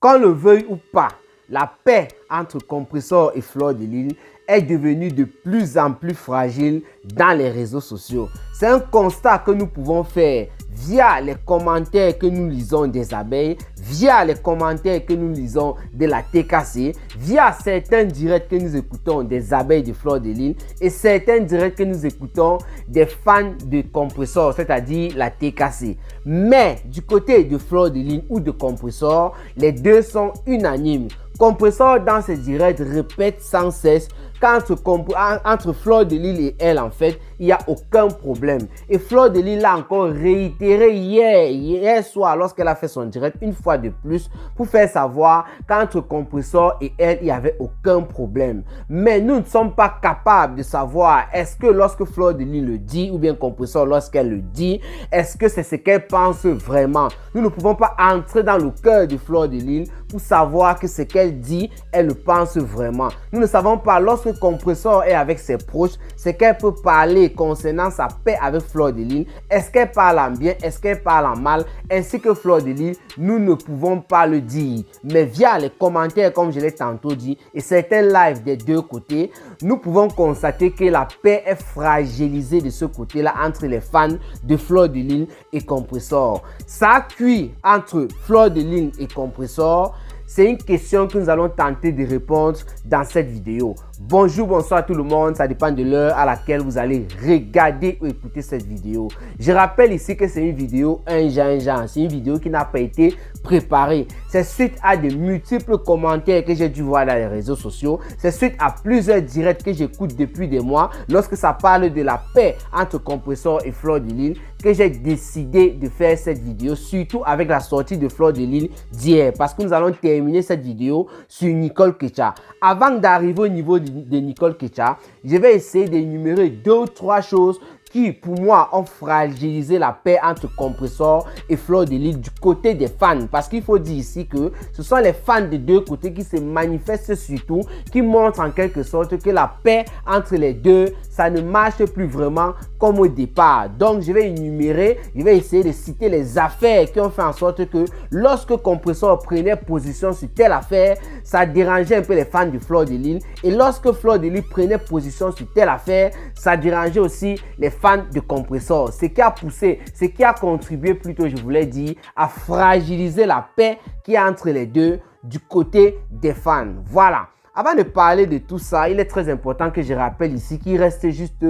Qu'on le veuille ou pas, la paix entre Compressor et Fleur de Lys est devenue de plus en plus fragile dans les réseaux sociaux. C'est un constat que nous pouvons faire via les commentaires que nous lisons des abeilles, via les commentaires que nous lisons de la TKC, via certains directs que nous écoutons des abeilles de Fleur de Lys et certains directs que nous écoutons des fans de Compressor, c'est-à-dire la TKC. Mais du côté de Fleur de Lys ou de Compressor, les deux sont unanimes. Compressor dans ses directs répète sans cesse qu'entre Fleur de Lys et elle, en fait, il n'y a aucun problème. Et Fleur de Lys l'a encore réitéré hier soir lorsqu'elle a fait son direct une fois de plus pour faire savoir qu'entre Compressor et elle, il n'y avait aucun problème. Mais nous ne sommes pas capables de savoir est-ce que lorsque Fleur de Lys le dit ou bien Compressor lorsqu'elle le dit, est-ce que c'est ce qu'elle pense vraiment. Nous ne pouvons pas entrer dans le cœur de Fleur de Lys pour savoir que ce qu'elle dit, elle le pense vraiment. Nous ne savons pas lorsque Compressor est avec ses proches, ce qu'elle peut parler concernant sa paix avec Fleur de Lys. Est-ce qu'elle parle en bien, est-ce qu'elle parle en mal, ainsi que Fleur de Lys, nous ne pouvons pas le dire. Mais via les commentaires, comme je l'ai tantôt dit, et certains lives des deux côtés, nous pouvons constater que la paix est fragilisée de ce côté-là entre les fans de Fleur de Lys et Compressor. Ça a cuit entre Fleur de Lys et Compressor. C'est une question que nous allons tenter de répondre dans cette vidéo. Bonjour, bonsoir tout le monde, ça dépend de l'heure à laquelle vous allez regarder ou écouter cette vidéo. Je rappelle ici que c'est une vidéo un genre. C'est une vidéo qui n'a pas été préparée. C'est suite à de multiples commentaires que j'ai dû voir dans les réseaux sociaux. C'est suite à plusieurs directs que j'écoute depuis des mois lorsque ça parle de la paix entre Compressor et Fleur de Lys que j'ai décidé de faire cette vidéo, surtout avec la sortie de Fleur de Lys d'hier, parce que nous allons terminer cette vidéo sur Nicole Kecha. Avant d'arriver au niveau de Nicole Kecha, je vais essayer d'énumérer 2 ou 3 choses qui, pour moi, ont fragilisé la paix entre Compressor et Fleur de Lys du côté des fans. Parce qu'il faut dire ici que ce sont les fans des deux côtés qui se manifestent surtout, qui montrent en quelque sorte que la paix entre les deux, ça ne marche plus vraiment comme au départ. Donc, je vais énumérer, je vais essayer de citer les affaires qui ont fait en sorte que lorsque Compressor prenait position sur telle affaire, ça dérangeait un peu les fans de Fleur de Lys. Et lorsque Fleur de Lys prenait position sur telle affaire, ça dérangeait aussi les fans de Compressor. Ce qui a poussé, ce qui a contribué plutôt, je voulais dire, à fragiliser la paix qui est entre les deux du côté des fans. Voilà. Avant de parler de tout ça, il est très important que je rappelle ici qu'il reste juste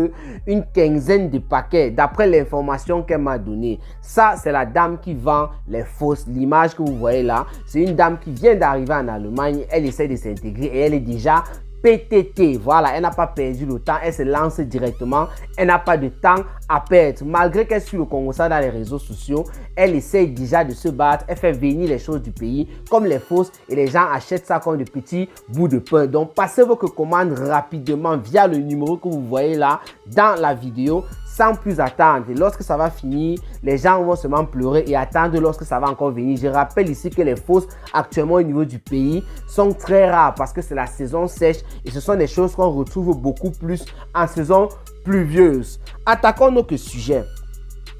une quinzaine de paquets d'après l'information qu'elle m'a donnée. Ça, c'est la dame qui vend les fausses. L'image que vous voyez là, c'est une dame qui vient d'arriver en Allemagne. Elle essaie de s'intégrer et elle est déjà PTT, voilà, elle n'a pas perdu le temps, elle se lance directement, elle n'a pas de temps à perdre. Malgré qu'elle suit le Congo ça dans les réseaux sociaux, elle essaie déjà de se battre, elle fait venir les choses du pays comme les fausses et les gens achètent ça comme de petits bouts de pain. Donc passez vos commandes rapidement via le numéro que vous voyez là dans la vidéo sans plus attendre. Et lorsque ça va finir, les gens vont seulement pleurer et attendre lorsque ça va encore venir. Je rappelle ici que les fausses actuellement au niveau du pays sont très rares parce que c'est la saison sèche et ce sont des choses qu'on retrouve beaucoup plus en saison pluvieuse. Attaquons notre sujet.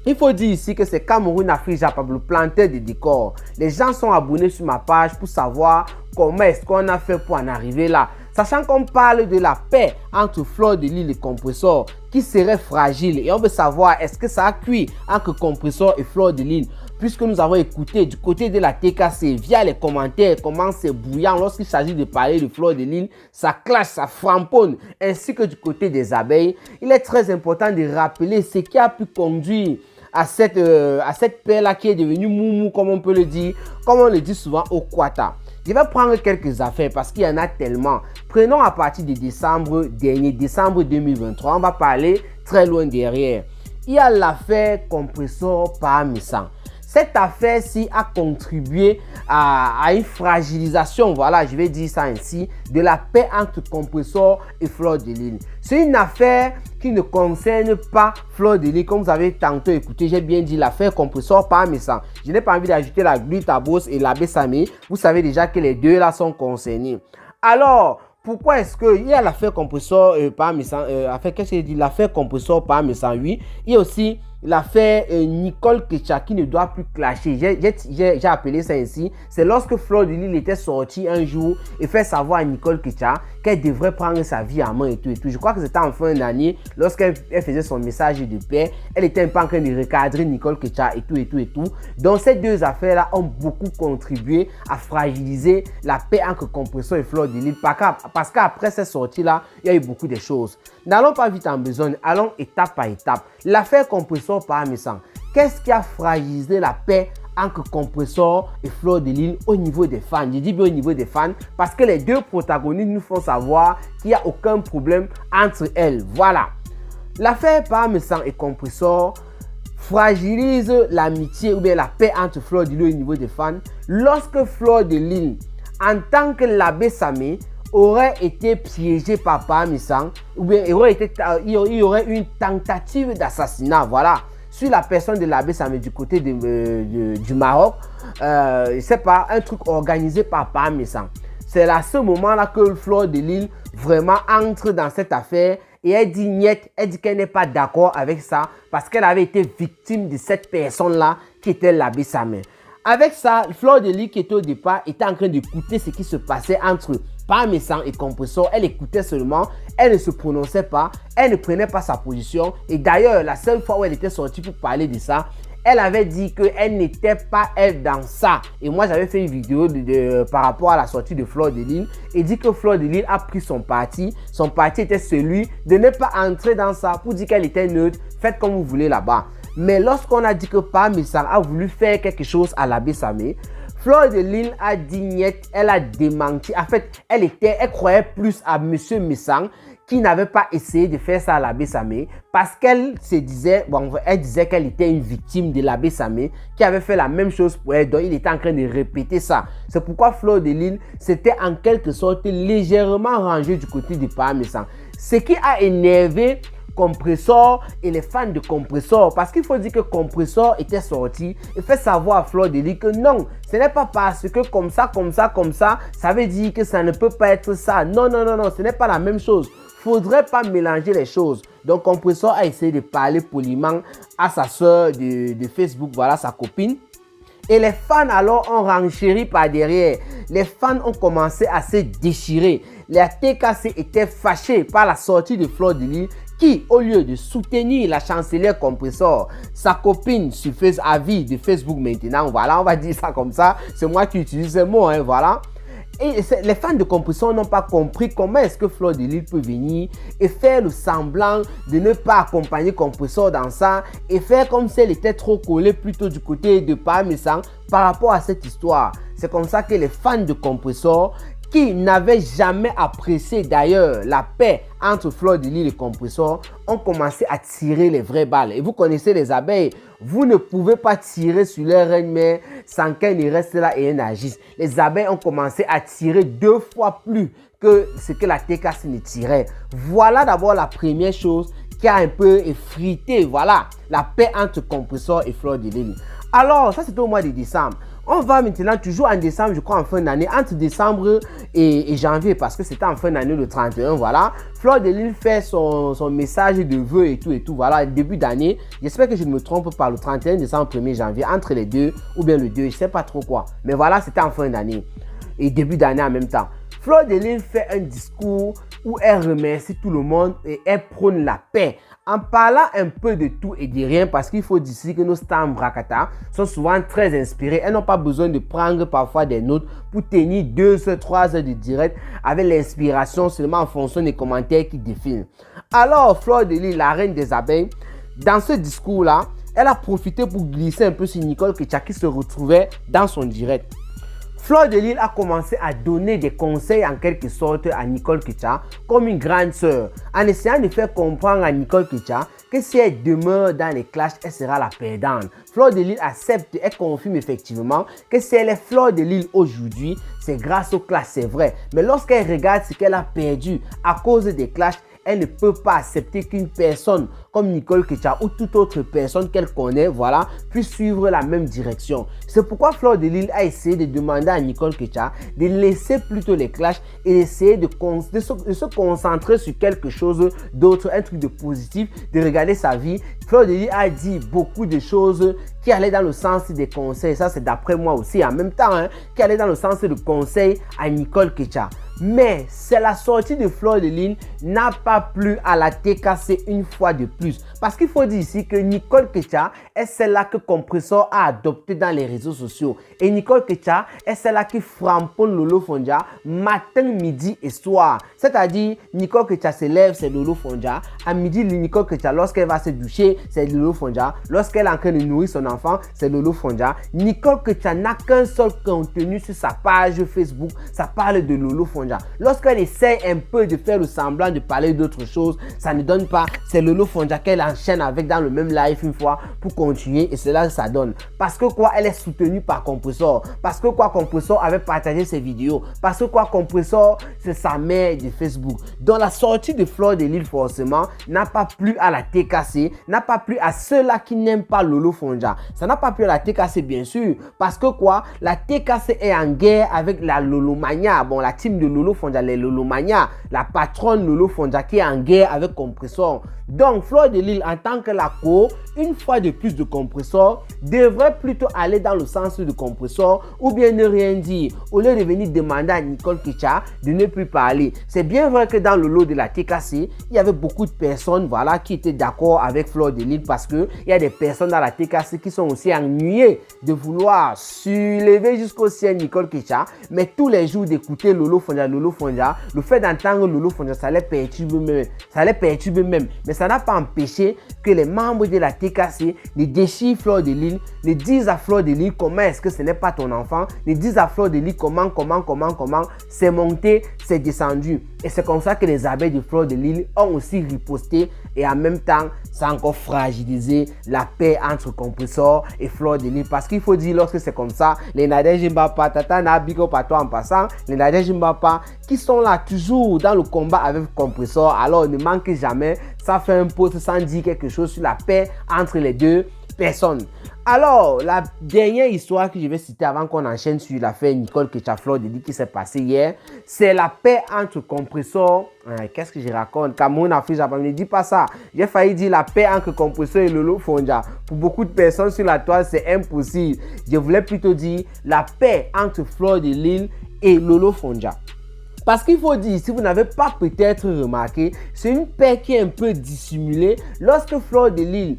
Il faut dire ici que c'est Cameroun Afrique Japon, le planteur de décors. Les gens sont abonnés sur ma page pour savoir comment est-ce qu'on a fait pour en arriver là. Sachant qu'on parle de la paix entre Fleur de Lys et Compressor qui serait fragile et on veut savoir est-ce que ça a cuit entre Compressor et Fleur de Lys, puisque nous avons écouté du côté de la TKC via les commentaires comment c'est bouillant lorsqu'il s'agit de parler de Fleur de Lys, ça clash, ça framponne, ainsi que du côté des abeilles. Il est très important de rappeler ce qui a pu conduire à cette paix-là qui est devenue moumou, comme on peut le dire, comme on le dit souvent au Quata. Je vais prendre quelques affaires parce qu'il y en a tellement. Prenons à partir de décembre dernier, décembre 2023, on va parler très loin derrière. Il y a l'affaire Compressor Parmesan. Cette affaire-ci a contribué à une fragilisation, voilà, je vais dire ça ainsi, de la paix entre Compressor et Fleur de Lys. C'est une affaire qui ne concerne pas Fleur de Lys, comme vous avez tantôt écouté, j'ai bien dit l'affaire Compressor Parmesan. Je n'ai pas envie d'ajouter la Glutabos et la Bessamé, vous savez déjà que les deux là sont concernés. Alors, pourquoi est-ce qu'il y a l'affaire Compressor Parmesan, qu'est-ce que j'ai dit, l'affaire Compressor Parmesan, oui, il y a aussi l'affaire Nicole Kecha qui ne doit plus clasher. J'ai appelé ça ainsi. C'est lorsque Fleur de Lys était sortie un jour et fait savoir à Nicole Kecha qu'elle devrait prendre sa vie en main et tout et tout. Je crois que c'était en fin d'année, lorsqu'elle faisait son message de paix. Elle était un peu en train de recadrer Nicole Kecha et tout et tout et tout. Donc ces deux affaires-là ont beaucoup contribué à fragiliser la paix entre Compressor et Fleur de Lys. Parce qu'après cette sortie-là, il y a eu beaucoup de choses. N'allons pas vite en besogne, allons étape par étape. L'affaire Compressor Parmi Sang. Qu'est-ce qui a fragilisé la paix entre Compressor et Fleur de Lys au niveau des fans? Je dis bien au niveau des fans parce que les deux protagonistes nous font savoir qu'il n'y a aucun problème entre elles. Voilà. L'affaire Parmi Sang et Compressor fragilise l'amitié ou bien la paix entre Fleur de Lys au niveau des fans lorsque Fleur de Lys, en tant que l'abbé Samé, aurait été piégé par Parmi Sang ou bien il y aurait une tentative d'assassinat, voilà, sur la personne de l'abbé Samé du côté du Maroc. Je sais pas, un truc organisé par Parmi Sang. C'est à ce moment-là que Fleur de Lys vraiment entre dans cette affaire et elle dit niet, elle dit qu'elle n'est pas d'accord avec ça parce qu'elle avait été victime de cette personne-là qui était l'abbé Samé. Avec ça, Fleur de Lys qui était au départ était en train d'écouter ce qui se passait entre Parmi Sang et Compressor. Elle écoutait seulement, elle ne se prononçait pas, elle ne prenait pas sa position. Et d'ailleurs, la seule fois où elle était sortie pour parler de ça, elle avait dit qu'elle n'était pas elle dans ça. Et moi, j'avais fait une vidéo par rapport à la sortie de Fleur de Lys et dit que Fleur de Lys a pris son parti. Son parti était celui de ne pas entrer dans ça pour dire qu'elle était neutre. Faites comme vous voulez là-bas. Mais lorsqu'on a dit que Parmi Sang a voulu faire quelque chose à l'abbé Samé, Fleur de Lys a dit niet, elle a démenti. En fait, elle croyait plus à Monsieur Messang qui n'avait pas essayé de faire ça à l'abbé Samé parce qu'elle se disait, elle disait qu'elle était une victime de l'abbé Samé qui avait fait la même chose pour elle. Donc, il était en train de répéter ça. C'est pourquoi Fleur de Lys s'était en quelque sorte légèrement rangée du côté de Parmi Sang. Ce qui a énervé Compressor et les fans de Compressor, parce qu'il faut dire que Compressor était sorti et fait savoir à Fleur de Lys que non, ce n'est pas parce que comme ça, ça veut dire que ça ne peut pas être ça. Non, ce n'est pas la même chose. Faudrait pas mélanger les choses. Donc Compressor a essayé de parler poliment à sa soeur de Facebook, voilà, sa copine. Et les fans alors ont renchéri par derrière. Les fans ont commencé à se déchirer. Les TKC étaient fâchés par la sortie de Fleur de Lys qui, au lieu de soutenir la chancelière Compressor, sa copine sur avis de Facebook maintenant, voilà, on va dire ça comme ça. C'est moi qui utilise ce mot, hein, voilà. Et les fans de Compressor n'ont pas compris comment est-ce que Fleur de Lys peut venir et faire le semblant de ne pas accompagner Compressor dans ça et faire comme si elle était trop collée plutôt du côté de Parmi Sang par rapport à cette histoire. C'est comme ça que les fans de Compressor, qui n'avaient jamais apprécié d'ailleurs la paix entre Fleur de Lys et Compressor, ont commencé à tirer les vraies balles. Et vous connaissez les abeilles, vous ne pouvez pas tirer sur leur reine mère sans qu'elle ne reste là et elle n'agisse. Les abeilles ont commencé à tirer 2 fois plus que ce que la TKC ne tirait. Voilà d'abord la première chose qui a un peu effrité, voilà, la paix entre Compressor et Fleur de Lys. Alors, ça c'était au mois de décembre. On va maintenant toujours en décembre, je crois en fin d'année, entre décembre et janvier, parce que c'était en fin d'année le 31, voilà. Fleur de Lys fait son message de vœux et tout, voilà, début d'année. J'espère que je ne me trompe pas, le 31 décembre, 1er janvier, entre les deux, ou bien le 2, je ne sais pas trop quoi. Mais voilà, c'était en fin d'année et début d'année en même temps. Fleur de Lys fait un discours où elle remercie tout le monde et elle prône la paix. En parlant un peu de tout et de rien, parce qu'il faut dire que nos stars Mbrakata sont souvent très inspirés. Elles n'ont pas besoin de prendre parfois des notes pour tenir 2 heures, 3 heures de direct avec l'inspiration seulement en fonction des commentaires qui défilent. Alors, Fleur de Lys, la reine des abeilles, dans ce discours-là, elle a profité pour glisser un peu sur Nicole Kecha qui se retrouvait dans son direct. Fleur de Lys a commencé à donner des conseils en quelque sorte à Nicole Kecha comme une grande sœur, en essayant de faire comprendre à Nicole Kecha que si elle demeure dans les clashs, elle sera la perdante. Fleur de Lys accepte et confirme effectivement que si elle est Fleur de Lys aujourd'hui, c'est grâce au clash, c'est vrai. Mais lorsqu'elle regarde ce qu'elle a perdu à cause des clashs, elle ne peut pas accepter qu'une personne comme Nicole Ketia ou toute autre personne qu'elle connaît, voilà, puisse suivre la même direction. C'est pourquoi Fleur de Lys a essayé de demander à Nicole Ketia de laisser plutôt les clashs et d'essayer de se concentrer sur quelque chose d'autre, un truc de positif, de regarder sa vie. Fleur de Lys a dit beaucoup de choses qui allaient dans le sens des conseils, ça c'est d'après moi aussi, en même temps, qui allaient dans le sens de conseils à Nicole Ketia. Mais c'est la sortie de Fleur de Lys n'a pas plu à la TKC une fois de plus. Parce qu'il faut dire ici que Nicole Ketia est celle-là que Compressor a adopté dans les réseaux sociaux. Et Nicole Ketia est celle-là qui framponne Lolo Fondia matin, midi et soir. C'est-à-dire, Nicole Ketia se lève, c'est Lolo Fondia. À midi, Nicole Ketia, lorsqu'elle va se doucher, c'est Lolo Fondia. Lorsqu'elle est en train de nourrir son enfant, c'est Lolo Fondia. Nicole Ketia n'a qu'un seul contenu sur sa page Facebook. Ça parle de Lolo Fondia. Lorsqu'elle essaie un peu de faire le semblant de parler d'autre chose, ça ne donne pas. C'est Lolo Fondia qu'elle enchaîne avec dans le même live une fois pour continuer et c'est là que ça donne. Parce que quoi, elle est soutenue par Compressor. Parce que quoi, Compressor avait partagé ses vidéos. Parce que quoi, Compressor, c'est sa mère de Facebook. Donc la sortie de Fleur de Lys forcément n'a pas plu à la TKC, n'a pas plu à ceux-là qui n'aiment pas Lolo Fondia. Ça n'a pas plu à la TKC bien sûr. Parce que quoi, la TKC est en guerre avec la Lolomania. Bon, la team de Lolo Fondia, les Lolomania, la patronne Lolo Fondia qui est en guerre avec Compressor. Donc Fleur de Lys en tant que la co, une fois de plus de Compressor, devrait plutôt aller dans le sens de Compressor ou bien ne rien dire au lieu de venir demander à Nicole Ketia de ne plus parler. C'est bien vrai que dans le lot de la TKC, il y avait beaucoup de personnes voilà, qui étaient d'accord avec Fleur de Lys parce qu'il y a des personnes dans la TKC qui sont aussi ennuyées de vouloir sulever jusqu'au ciel Nicole Ketia, mais tous les jours d'écouter Lolo Fondia, le fait d'entendre Lolo Fondia, ça les perturbe même. Mais ça n'a pas empêché que les membres de la TKC ne déchirent Fleur de Lys, ne disent à Fleur de Lys comment est-ce que ce n'est pas ton enfant, ne disent à Fleur de Lys comment c'est monté, c'est descendu. Et c'est comme ça que les abeilles de Fleur de Lys ont aussi riposté et en même temps, ça a encore fragilisé la paix entre Compressor et Fleur de Lys. Parce qu'il faut dire, lorsque c'est comme ça, les Nadège Mbapa, Tata Nabiko Pato en passant, les Nadège Mbapa qui sont là toujours dans le combat avec Compressor, alors ne manquez jamais, ça fait un post sans dire quelque chose sur la paix entre les deux personnes. Alors, la dernière histoire que je vais citer avant qu'on enchaîne sur l'affaire Nicole Ketia Fleur de Lys qui s'est passée hier, c'est la paix entre Compressor. Qu'est-ce que je raconte? Cameroun, Afrique, Japon, ne dis pas ça. J'ai failli dire la paix entre Compressor et Lolo Fondia. Pour beaucoup de personnes sur la toile, c'est impossible. Je voulais plutôt dire la paix entre Fleur de Lys et Lolo Fondia. Parce qu'il faut dire, si vous n'avez pas peut-être remarqué, c'est une paix qui est un peu dissimulée. Lorsque Fleur de Lys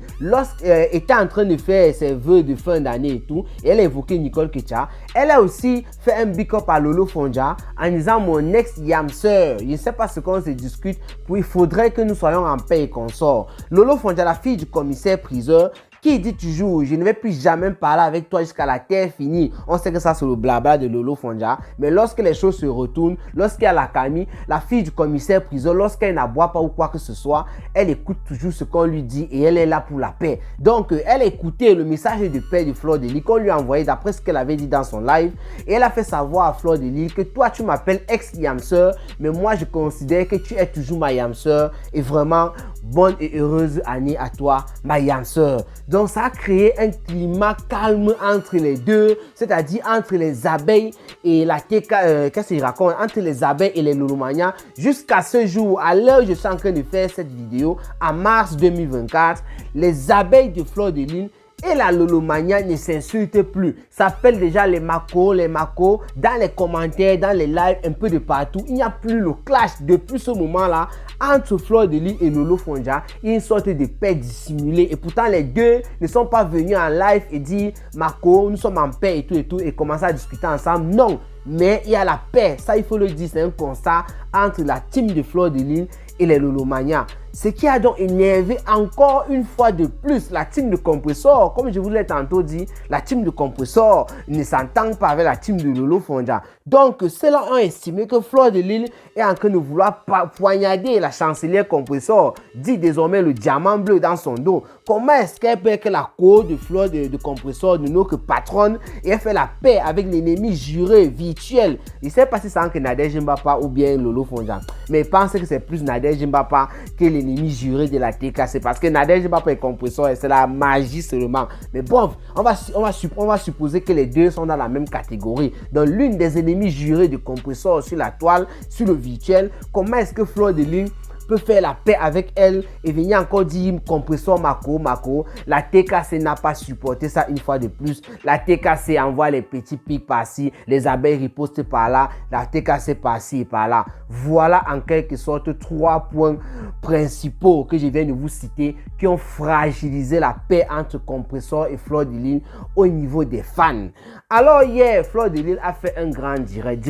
était en train de faire ses vœux de fin d'année et tout, et elle a évoqué Nicole Ketia, elle a aussi fait un big up à Lolo Fondia en disant mon ex-yam-sœur. Je ne sais pas ce qu'on se discute, il faudrait que nous soyons en paix et qu'on sort. Lolo Fondia, la fille du commissaire priseur, qui dit toujours, je ne vais plus jamais parler avec toi jusqu'à la terre finie. On sait que ça c'est le blabla de Lolo Fondia. Mais lorsque les choses se retournent, lorsqu'il y a la Camille, la fille du commissaire priseur, lorsqu'elle n'aboie pas ou quoi que ce soit, elle écoute toujours ce qu'on lui dit et elle est là pour la paix. Donc, elle a écouté le message de paix de Fleur de Lys qu'on lui a envoyé d'après ce qu'elle avait dit dans son live. Et elle a fait savoir à Fleur de Lys que toi, tu m'appelles ex-yam-sœur, mais moi, je considère que tu es toujours ma yam-sœur. Et vraiment, bonne et heureuse année à toi, ma yam-sœur. Donc, ça a créé un climat calme entre les deux, c'est-à-dire entre les abeilles et la TK, qu'est-ce qu'il raconte, entre les abeilles et les Lolomania, jusqu'à ce jour, à l'heure où je suis en train de faire cette vidéo, en mars 2024, les abeilles de Fleur de Lys et la Lolomania ne s'insultent plus. Ça s'appelle déjà les Mako. Dans les commentaires, dans les lives, un peu de partout. Il n'y a plus le clash depuis ce moment-là entre Fleur de Lys et Lolo Fondia. Il y a une sorte de paix dissimulée. Et pourtant, les deux ne sont pas venus en live et dire Mako, nous sommes en paix et tout, et commencer à discuter ensemble. Non, mais il y a la paix. Ça, il faut le dire, c'est un constat entre la team de Fleur de Lys et les Lolomania. Ce qui a donc énervé encore une fois de plus la team de Compressor. Comme je vous l'ai tantôt dit, la team de Compressor ne s'entend pas avec la team de Lolo Fondia. Donc, ceux-là ont estimé que Fleur de Lys est en train de vouloir poignarder la chancelière Compressor, dit désormais le diamant bleu dans son dos. Comment est-ce qu'elle peut être la co de Fleur de Compressor, de notre patronne, et elle fait la paix avec l'ennemi juré, virtuel? Je ne sais pas si c'est entre Nadège Mbapa ou bien Lolo Fondia, mais je pense que c'est plus Nadège Nadège Mbapa qui est l'ennemi juré de la TKC. Parce que Nadège Mbapa est compresseur et c'est la magie seulement. Mais bon, on va supposer que les deux sont dans la même catégorie. Donc l'une des ennemis jurés de compresseur sur la toile, sur le virtuel, comment est-ce que Fleur de Lune peut faire la paix avec elle et venir encore dire compresseur Mako. La TKC n'a pas supporté ça une fois de plus. La TKC envoie les petits pics par-ci, les abeilles ripostent par là, la TKC par-ci et par là. Voilà en quelque sorte 3 points principaux que je viens de vous citer qui ont fragilisé la paix entre compresseur et Fleur de Lune au niveau des fans. Alors hier, Fleur de Lune a fait un grand direct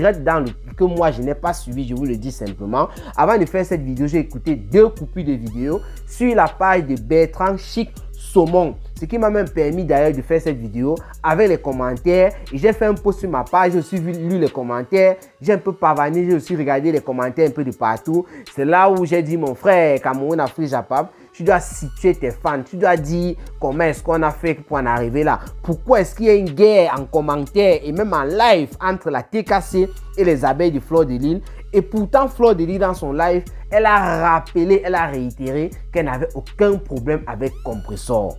que moi je n'ai pas suivi, je vous le dis simplement. Avant de faire cette vidéo, j'ai écouté 2 coupures de vidéos sur la page de Bertrand Chic Saumon. Ce qui m'a même permis d'ailleurs de faire cette vidéo avec les commentaires. Et j'ai fait un post sur ma page, j'ai aussi lu les commentaires. J'ai un peu pavané, j'ai aussi regardé les commentaires un peu de partout. C'est là où j'ai dit mon frère Cameroun Afrique Japap, tu dois situer tes fans, tu dois dire comment est-ce qu'on a fait pour en arriver là. Pourquoi est-ce qu'il y a une guerre en commentaire et même en live entre la TKC et les abeilles de Fleur de Lune. Et pourtant, Fleur de Lune dans son live, elle a rappelé, elle a réitéré qu'elle n'avait aucun problème avec Compressor.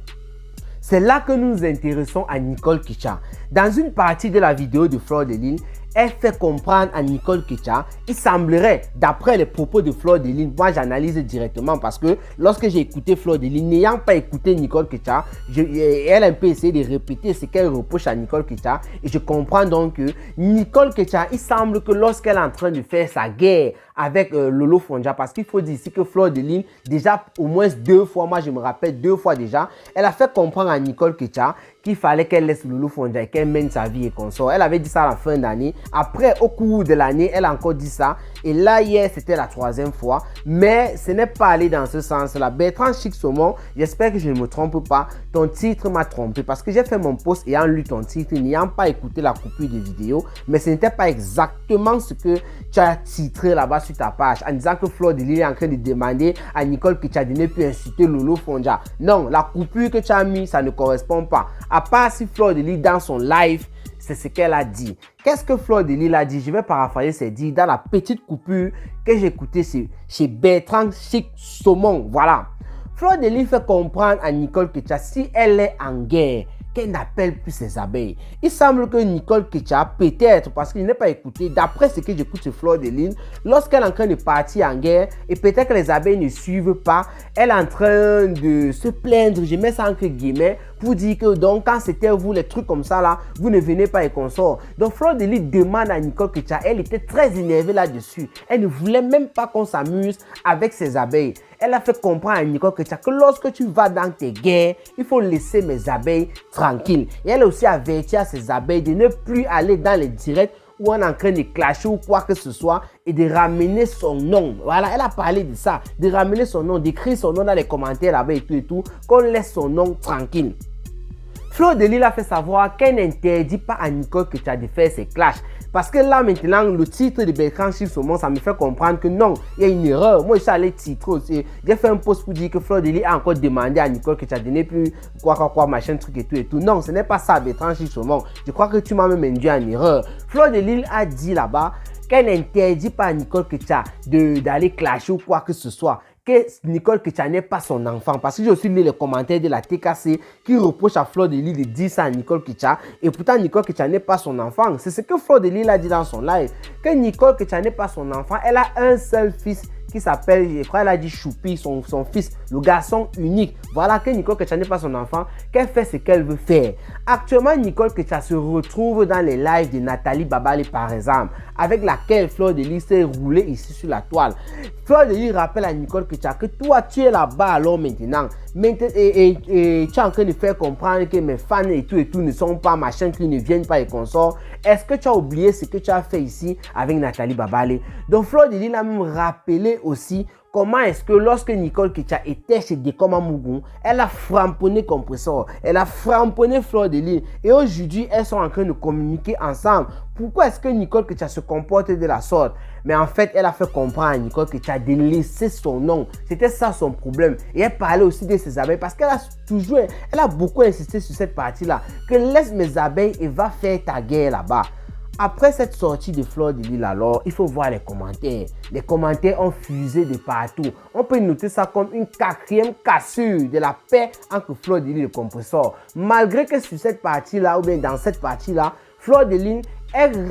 C'est là que nous nous intéressons à Nicole Kitcha. Dans une partie de la vidéo de Fleur de Lune, elle fait comprendre à Nicole Kitcha, il semblerait, d'après les propos de Fleur de Lune, moi j'analyse directement parce que lorsque j'ai écouté Fleur de Lune, n'ayant pas écouté Nicole Kitcha, elle a un peu essayé de répéter ce qu'elle reproche à Nicole Kitcha et je comprends donc que Nicole Kitcha, il semble que lorsqu'elle est en train de faire sa guerre avec Lolo Fonja, parce qu'il faut dire ici que Fleur de Lune, déjà au moins 2 fois, moi je me rappelle 2 fois déjà, elle a fait comprendre à Nicole Kitcha qu'il fallait qu'elle laisse Lolo Fonja et qu'elle mène sa vie et consort. Elle avait dit ça à la fin d'année. Après, au cours de l'année, elle a encore dit ça. Et là, hier, c'était la 3e fois. Mais ce n'est pas allé dans ce sens-là. Bertrand Chic Saumon, j'espère que je ne me trompe pas. Ton titre m'a trompé parce que j'ai fait mon post ayant lu ton titre, n'ayant pas écouté la coupure de vidéo. Mais ce n'était pas exactement ce que tu as titré là-bas sur ta page en disant que Fleur de Lune est en train de demander à Nicole Kitcha de ne plus insulter Lolo Fonja. Non, la coupure que tu as mis, ça ne correspond pas. À part si Fleur de Lune dans son live, c'est ce qu'elle a dit. Qu'est-ce que Fleur de Lune a dit? Je vais paraphraser ses dits dans la petite coupure que j'ai écoutée chez Bertrand Chic Saumon. Voilà. Fleur de Lune fait comprendre à Nicole Kitcha si elle est en guerre, qu'elle n'appelle plus ses abeilles. Il semble que Nicole Kitcha, peut-être, parce qu'il n'est pas écouté, d'après ce que j'écoute sur Fleur de Lune, lorsqu'elle est en train de partir en guerre, et peut-être que les abeilles ne suivent pas, elle est en train de se plaindre, je mets ça entre guillemets, pour dire que donc quand c'était vous, les trucs comme ça là, vous ne venez pas et consort. Donc Fleur de Lune demande à Nicole Kitcha, elle était très énervée là-dessus. Elle ne voulait même pas qu'on s'amuse avec ses abeilles. Elle a fait comprendre à Nicole Kitcha que lorsque tu vas dans tes guerres, il faut laisser mes abeilles tranquilles. Et elle a aussi averti à ses abeilles de ne plus aller dans les directs où on est en train de clasher ou quoi que ce soit et de ramener son nom. Voilà, elle a parlé de ça, de ramener son nom, d'écrire son nom dans les commentaires là-bas et tout, qu'on laisse son nom tranquille. Fleur de Lune a fait savoir qu'elle n'interdit pas à Nicole Kitcha de faire ses clashs. Parce que là maintenant, le titre de Bertrand Chic Saumon, ça me fait comprendre que non, il y a une erreur. Moi, je suis allé titrer aussi. J'ai fait un post pour dire que Fleur de Lune a encore demandé à Nicole Kitcha de ne plus quoi, machin, truc et tout. Non, ce n'est pas ça, Bertrand Chic Saumon. Je crois que tu m'as même induit en erreur. Fleur de Lune a dit là-bas qu'elle n'interdit pas à Nicole Kitcha d'aller clasher ou quoi que ce soit. Que Nicole Kitcha n'est pas son enfant. Parce que j'ai aussi lu les commentaires de la TKC qui reproche à Fleur de Lune de dire ça à Nicole Kitcha. Et pourtant, Nicole Kitcha n'est pas son enfant. C'est ce que Fleur de Lune a dit dans son live. Que Nicole Kitcha n'est pas son enfant. Elle a un seul fils qui s'appelle, je crois, elle a dit Choupi, son fils, le garçon unique. Voilà que Nicole Kitcha n'est pas son enfant, qu'elle fait ce qu'elle veut faire. Actuellement, Nicole Kitcha se retrouve dans les lives de Nathalie Babali, par exemple, avec laquelle Fleur de Lune s'est roulée ici sur la toile. Fleur de Lune rappelle à Nicole Kitcha que toi, tu es là-bas alors maintenant. Et tu es en train de faire comprendre que mes fans et tout ne sont pas machin, qui ne viennent pas et consorts. Est-ce que tu as oublié ce que tu as fait ici avec Nathalie Babali? Donc Fleur de Lune a même rappelé aussi comment est-ce que lorsque Nicole Kitcha était chez Dekoma Mougon, elle a framponné Compressor, elle a framponné Fleur de Lune et aujourd'hui elles sont en train de communiquer ensemble. Pourquoi est-ce que Nicole Kitcha se comporte de la sorte? Mais en fait, elle a fait comprendre à Nicole Kitcha de laisser son nom. C'était ça son problème. Et elle parlait aussi de ses abeilles parce qu'elle a toujours, elle a beaucoup insisté sur cette partie-là. Que laisse mes abeilles et va faire ta guerre là-bas. Après cette sortie de Fleur de Lys, alors, il faut voir les commentaires. Les commentaires ont fusé de partout. On peut noter ça comme une quatrième cassure de la paix entre Fleur de Lys et le compresseur. Malgré que sur cette partie-là, ou bien dans cette partie-là, Fleur de Lys, elle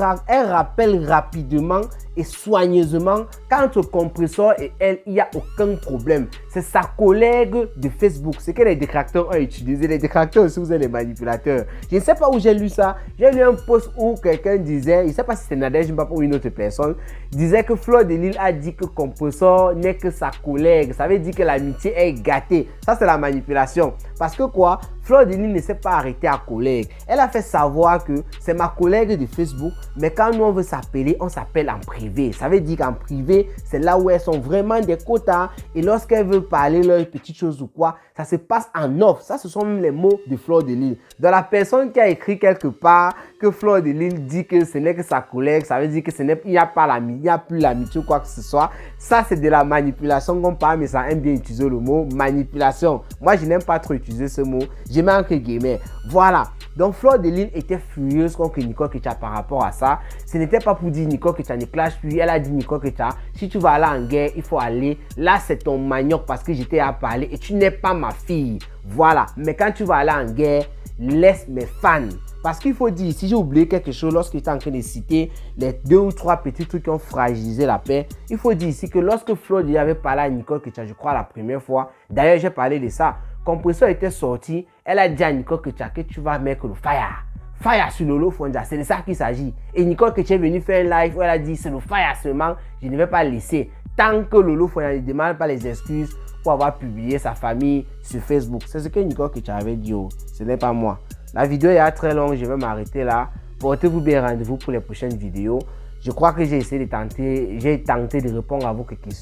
rappelle rapidement et soigneusement qu'entre compresseur et elle, il n'y a aucun problème. C'est sa collègue de Facebook, ce que les détracteurs ont utilisé. Les détracteurs aussi, vous êtes les manipulateurs. Je ne sais pas où j'ai lu ça. J'ai lu un post où quelqu'un disait, je ne sais pas si c'est Nadège Mbapa ou une autre personne, disait que Fleur de Lys a dit que compresseur n'est que sa collègue. Ça veut dire que l'amitié est gâtée. Ça, c'est la manipulation. Parce que quoi? Fleur de Lys ne s'est pas arrêtée à collègue. Elle a fait savoir que c'est ma collègue de Facebook, mais quand nous on veut s'appeler, on s'appelle en privé. Ça veut dire qu'en privé, c'est là où elles sont vraiment des quotas. Et lorsqu'elles veulent parler leurs petites choses ou quoi, ça se passe en off. Ça, ce sont même les mots de Fleur de Lys. Dans la personne qui a écrit quelque part que Fleur de Lys dit que ce n'est que sa collègue, ça veut dire que il n'y a plus l'amitié ou quoi que ce soit. Ça, c'est de la manipulation qu'on parle, mais ça aime bien utiliser le mot manipulation. Moi, je n'aime pas trop utiliser ce mot. Je mets entre guillemets. Voilà. Donc, Fleur de Lys était furieuse contre Nicole Ketia par rapport à ça. Ce n'était pas pour dire Nicole Ketia ne clash plus. Elle a dit Nicole Ketia, si tu vas aller en guerre, il faut aller. Là, c'est ton manioc parce que j'étais à parler et tu n'es pas ma fille. Voilà. Mais quand tu vas aller en guerre, laisse mes fans. Parce qu'il faut dire, si j'ai oublié quelque chose, lorsque j'étais en train de citer les 2 ou 3 petits trucs qui ont fragilisé la paix, il faut dire ici que lorsque Fleur de Lys avait parlé à Nicole Ketia, je crois la première fois, d'ailleurs j'ai parlé de ça, compresseur était sorti, elle a dit à Nicole Ketia que tu vas mettre le fire. Fire sur Lolo Fonja, c'est de ça qu'il s'agit. Et Nicole Ketia est venue faire un live où elle a dit c'est le fire seulement, je ne vais pas laisser. Tant que Lolo Fonja ne demande pas les excuses pour avoir publié sa famille sur Facebook. C'est ce que Nicole Ketia avait dit, oh, ce n'est pas moi. La vidéo est très longue, je vais m'arrêter là. Portez-vous bien, rendez-vous pour les prochaines vidéos. Je crois que j'ai essayé de tenté de répondre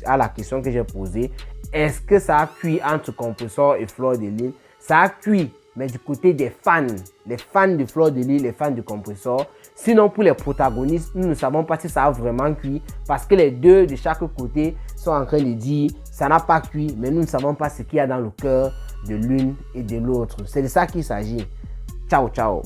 à la question que j'ai posée. Est-ce que ça a cuit entre compresseur et Fleur de Lys? Ça a cuit, mais du côté des fans. Les fans de Fleur de Lys, les fans de compresseur. Sinon, pour les protagonistes, nous ne savons pas si ça a vraiment cuit. Parce que les deux de chaque côté sont en train de dire ça n'a pas cuit, mais nous ne savons pas ce qu'il y a dans le cœur de l'une et de l'autre. C'est de ça qu'il s'agit. Ciao, ciao.